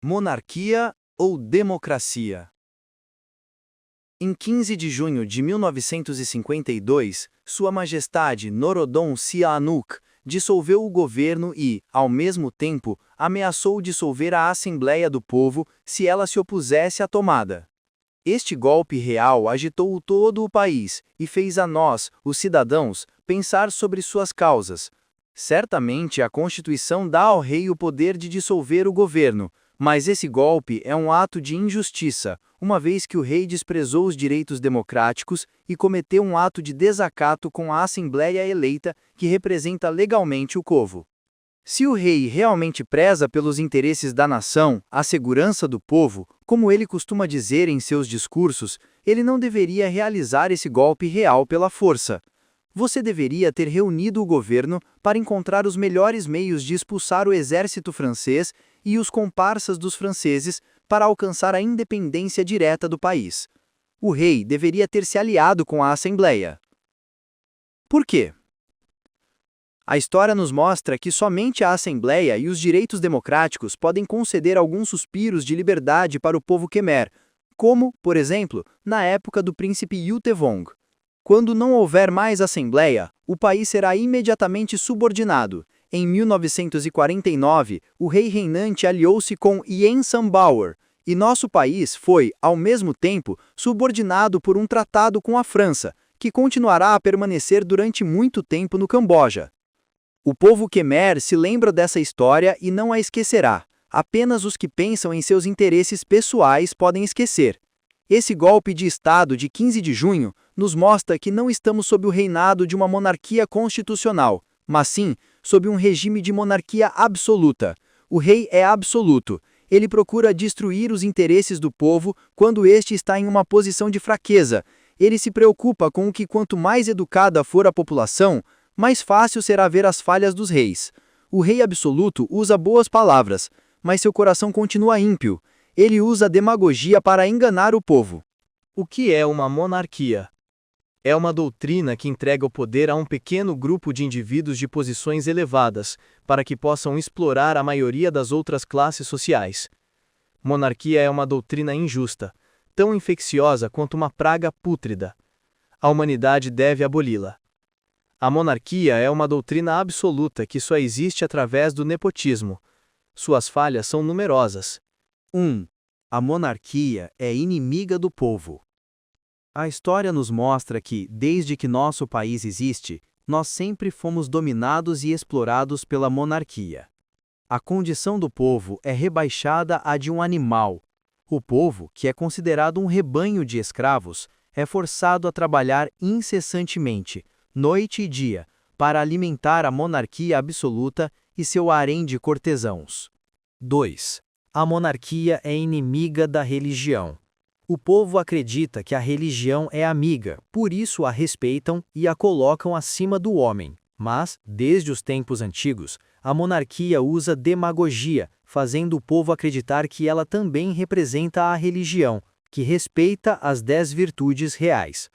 Monarquia ou democracia? Em 15 de junho de 1952, Sua Majestade Norodom Sihanouk dissolveu o governo e, ao mesmo tempo, ameaçou dissolver a Assembleia do Povo se ela se opusesse à tomada. Este golpe real agitou todo o país e fez a nós, os cidadãos, pensar sobre suas causas. Certamente a Constituição dá ao rei o poder de dissolver o governo, mas esse golpe é um ato de injustiça, uma vez que o rei desprezou os direitos democráticos e cometeu um ato de desacato com a Assembleia eleita que representa legalmente o povo. Se o rei realmente preza pelos interesses da nação, a segurança do povo, como ele costuma dizer em seus discursos, ele não deveria realizar esse golpe real pela força. Você deveria ter reunido o governo para encontrar os melhores meios de expulsar o exército francês e os comparsas dos franceses para alcançar a independência direta do país. O rei deveria ter se aliado com a Assembleia. Por quê? A história nos mostra que somente a Assembleia e os direitos democráticos podem conceder alguns suspiros de liberdade para o povo Khmer, como, por exemplo, na época do príncipe Yutevong. Quando não houver mais Assembleia, o país será imediatamente subordinado. Em 1949, o rei reinante aliou-se com Yen Sambawar, e nosso país foi, ao mesmo tempo, subordinado por um tratado com a França, que continuará a permanecer durante muito tempo no Camboja. O povo Khmer se lembra dessa história e não a esquecerá. Apenas os que pensam em seus interesses pessoais podem esquecer. Esse golpe de Estado de 15 de junho nos mostra que não estamos sob o reinado de uma monarquia constitucional, mas sim sob um regime de monarquia absoluta. O rei é absoluto. Ele procura destruir os interesses do povo quando este está em uma posição de fraqueza. Ele se preocupa com o que quanto mais educada for a população, mais fácil será ver as falhas dos reis. O rei absoluto usa boas palavras, mas seu coração continua ímpio. Ele usa a demagogia para enganar o povo. O que é uma monarquia? É uma doutrina que entrega o poder a um pequeno grupo de indivíduos de posições elevadas, para que possam explorar a maioria das outras classes sociais. Monarquia é uma doutrina injusta, tão infecciosa quanto uma praga pútrida. A humanidade deve aboli-la. A monarquia é uma doutrina absoluta que só existe através do nepotismo. Suas falhas são numerosas. 1. A monarquia é inimiga do povo. A história nos mostra que, desde que nosso país existe, nós sempre fomos dominados e explorados pela monarquia. A condição do povo é rebaixada à de um animal. O povo, que é considerado um rebanho de escravos, é forçado a trabalhar incessantemente, noite e dia, para alimentar a monarquia absoluta e seu harém de cortesãos. 2. A monarquia é inimiga da religião. O povo acredita que a religião é amiga, por isso a respeitam e a colocam acima do homem. Mas, desde os tempos antigos, a monarquia usa demagogia, fazendo o povo acreditar que ela também representa a religião, que respeita as 10 virtudes reais.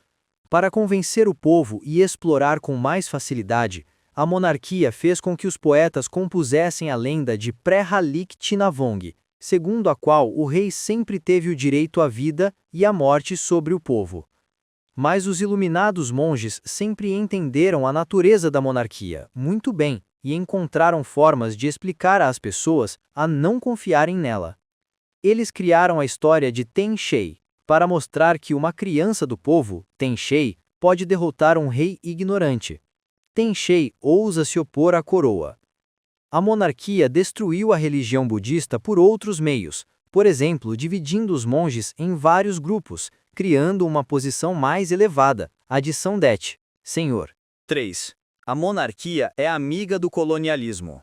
Para convencer o povo e explorar com mais facilidade, a monarquia fez com que os poetas compusessem a lenda de Prehalik Tinavong, segundo a qual o rei sempre teve o direito à vida e à morte sobre o povo. Mas os iluminados monges sempre entenderam a natureza da monarquia muito bem e encontraram formas de explicar às pessoas a não confiarem nela. Eles criaram a história de Tenshei, para mostrar que uma criança do povo, Tenshei, pode derrotar um rei ignorante. Tenshei ousa se opor à coroa. A monarquia destruiu a religião budista por outros meios, por exemplo, dividindo os monges em vários grupos, criando uma posição mais elevada, a de Sandet, senhor. 3. A monarquia é amiga do colonialismo.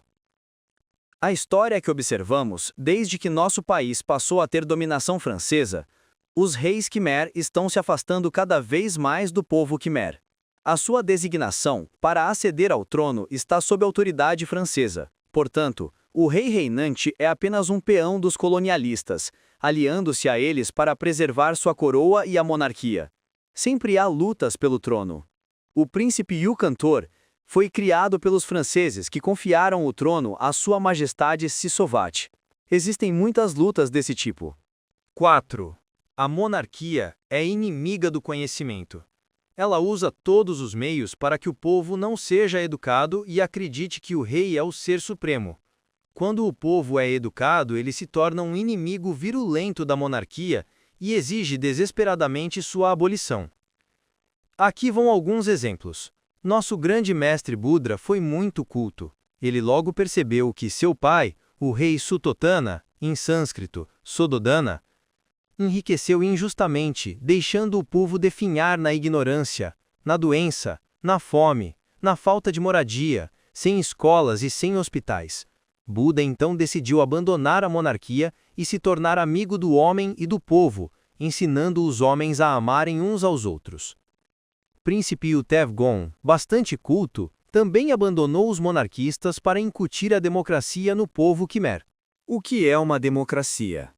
A história que observamos, desde que nosso país passou a ter dominação francesa, os reis Khmer estão se afastando cada vez mais do povo Khmer. A sua designação para aceder ao trono está sob autoridade francesa. Portanto, o rei reinante é apenas um peão dos colonialistas, aliando-se a eles para preservar sua coroa e a monarquia. Sempre há lutas pelo trono. O príncipe Yu Cantor foi criado pelos franceses que confiaram o trono à Sua Majestade Sisovat. Existem muitas lutas desse tipo. 4. A monarquia é inimiga do conhecimento. Ela usa todos os meios para que o povo não seja educado e acredite que o rei é o ser supremo. Quando o povo é educado, ele se torna um inimigo virulento da monarquia e exige desesperadamente sua abolição. Aqui vão alguns exemplos. Nosso grande mestre Buda foi muito culto. Ele logo percebeu que seu pai, o rei Suttotana, em sânscrito, Sododana, enriqueceu injustamente, deixando o povo definhar na ignorância, na doença, na fome, na falta de moradia, sem escolas e sem hospitais. Buda então decidiu abandonar a monarquia e se tornar amigo do homem e do povo, ensinando os homens a amarem uns aos outros. Príncipe Tevgon, bastante culto, também abandonou os monarquistas para incutir a democracia no povo Khmer. O que é uma democracia?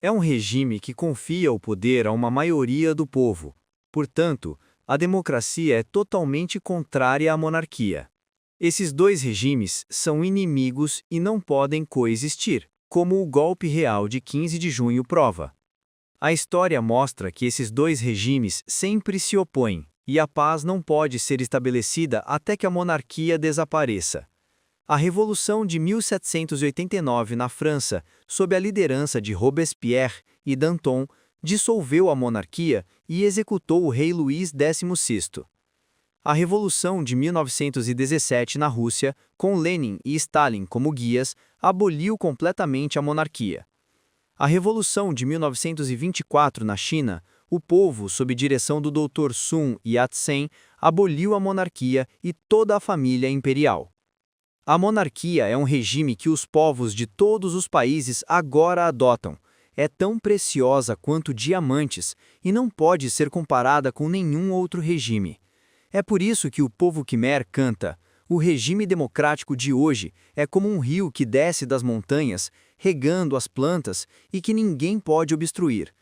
É um regime que confia o poder a uma maioria do povo. Portanto, a democracia é totalmente contrária à monarquia. Esses dois regimes são inimigos e não podem coexistir, como o golpe real de 15 de junho prova. A história mostra que esses dois regimes sempre se opõem, e a paz não pode ser estabelecida até que a monarquia desapareça. A Revolução de 1789 na França, sob a liderança de Robespierre e Danton, dissolveu a monarquia e executou o rei Luís XVI. A Revolução de 1917 na Rússia, com Lenin e Stalin como guias, aboliu completamente a monarquia. A Revolução de 1924 na China, o povo, sob direção do Dr. Sun Yat-sen, aboliu a monarquia e toda a família imperial. A monarquia é um regime que os povos de todos os países agora adotam. É tão preciosa quanto diamantes e não pode ser comparada com nenhum outro regime. É por isso que o povo Khmer canta: o regime democrático de hoje é como um rio que desce das montanhas, regando as plantas e que ninguém pode obstruir.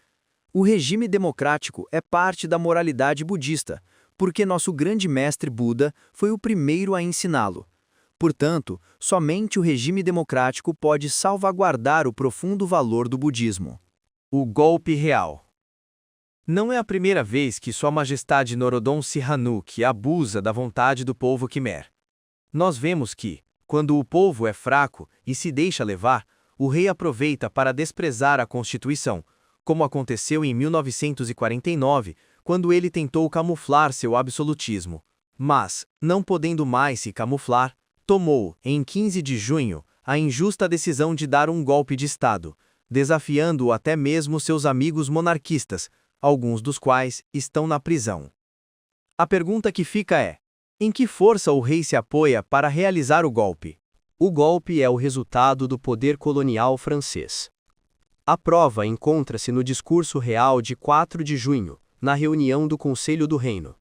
O regime democrático é parte da moralidade budista, porque nosso grande mestre Buda foi o primeiro a ensiná-lo. Portanto, somente o regime democrático pode salvaguardar o profundo valor do budismo. O golpe real. Não é a primeira vez que Sua Majestade Norodom Sihanouk abusa da vontade do povo Khmer. Nós vemos que, quando o povo é fraco e se deixa levar, o rei aproveita para desprezar a Constituição, como aconteceu em 1949, quando ele tentou camuflar seu absolutismo. Mas, não podendo mais se camuflar, tomou, em 15 de junho, a injusta decisão de dar um golpe de Estado, desafiando até mesmo seus amigos monarquistas, alguns dos quais estão na prisão. A pergunta que fica é: em que força o rei se apoia para realizar o golpe? O golpe é o resultado do poder colonial francês. A prova encontra-se no discurso real de 4 de junho, na reunião do Conselho do Reino.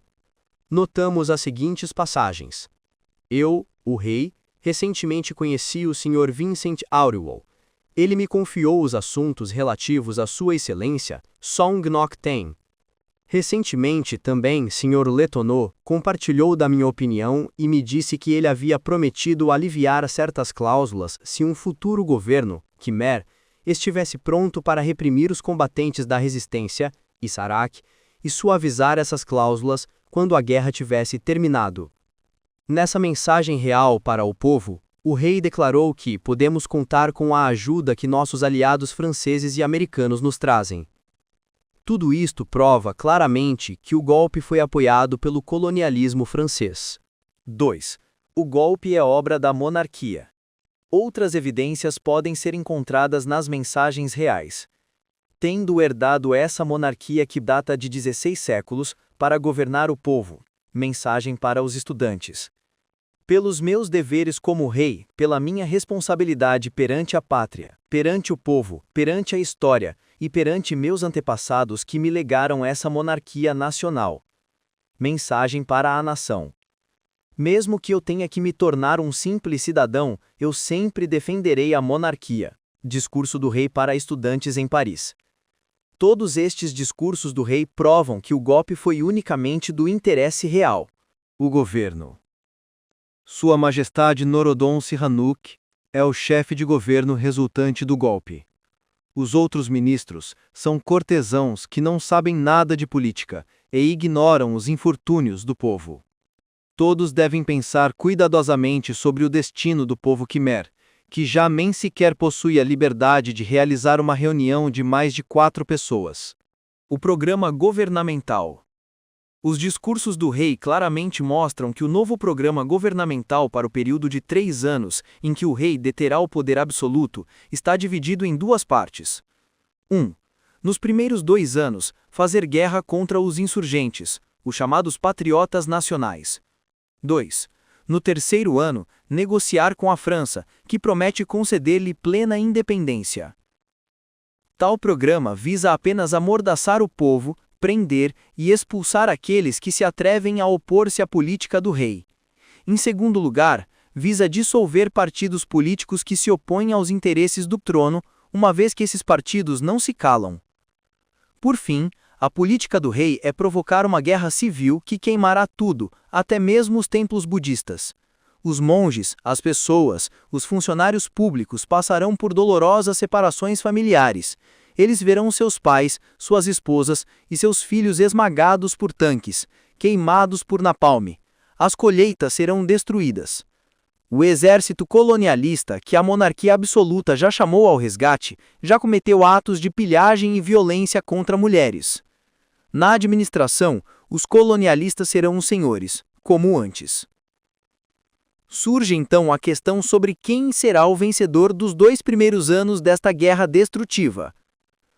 Notamos as seguintes passagens. Eu, o rei, recentemente conheci o Sr. Vincent Auriol. Ele me confiou os assuntos relativos à Sua Excelência, Song Nok Ten. Recentemente também, Sr. Letourneau compartilhou da minha opinião e me disse que ele havia prometido aliviar certas cláusulas se um futuro governo, Khmer, estivesse pronto para reprimir os combatentes da resistência, Isarak, e suavizar essas cláusulas quando a guerra tivesse terminado. Nessa mensagem real para o povo, o rei declarou que podemos contar com a ajuda que nossos aliados franceses e americanos nos trazem. Tudo isto prova claramente que o golpe foi apoiado pelo colonialismo francês. 2. O golpe é obra da monarquia. Outras evidências podem ser encontradas nas mensagens reais. Tendo herdado essa monarquia que data de 16 séculos para governar o povo. Mensagem para os estudantes. Pelos meus deveres como rei, pela minha responsabilidade perante a pátria, perante o povo, perante a história e perante meus antepassados que me legaram essa monarquia nacional. Mensagem para a nação. Mesmo que eu tenha que me tornar um simples cidadão, eu sempre defenderei a monarquia. Discurso do rei para estudantes em Paris. Todos estes discursos do rei provam que o golpe foi unicamente do interesse real. O governo. Sua Majestade Norodom Sihanouk, é o chefe de governo resultante do golpe. Os outros ministros são cortesãos que não sabem nada de política e ignoram os infortúnios do povo. Todos devem pensar cuidadosamente sobre o destino do povo Quimer, que já nem sequer possui a liberdade de realizar uma reunião de mais de 4 pessoas. O programa governamental. Os discursos do rei claramente mostram que o novo programa governamental para o período de 3 anos, em que o rei deterá o poder absoluto, está dividido em 2 partes. 1. Nos primeiros 2 anos, fazer guerra contra os insurgentes, os chamados patriotas nacionais. 2. No terceiro ano, negociar com a França, que promete conceder-lhe plena independência. Tal programa visa apenas amordaçar o povo, prender e expulsar aqueles que se atrevem a opor-se à política do rei. Em segundo lugar, visa dissolver partidos políticos que se opõem aos interesses do trono, uma vez que esses partidos não se calam. Por fim, a política do rei é provocar uma guerra civil que queimará tudo, até mesmo os templos budistas. Os monges, as pessoas, os funcionários públicos passarão por dolorosas separações familiares. Eles verão seus pais, suas esposas e seus filhos esmagados por tanques, queimados por napalm. As colheitas serão destruídas. O exército colonialista, que a monarquia absoluta já chamou ao resgate, já cometeu atos de pilhagem e violência contra mulheres. Na administração, os colonialistas serão os senhores, como antes. Surge então a questão sobre quem será o vencedor dos 2 primeiros anos desta guerra destrutiva.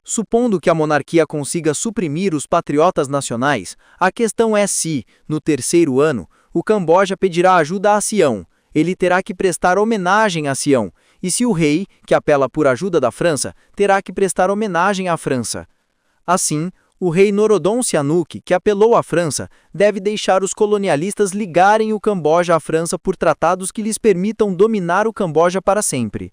Supondo que a monarquia consiga suprimir os patriotas nacionais, a questão é se, no terceiro ano, o Camboja pedirá ajuda a Sião. Ele terá que prestar homenagem a Sião, e se o rei, que apela por ajuda da França, terá que prestar homenagem à França. Assim, o rei Norodom Sihanouk, que apelou à França, deve deixar os colonialistas ligarem o Camboja à França por tratados que lhes permitam dominar o Camboja para sempre.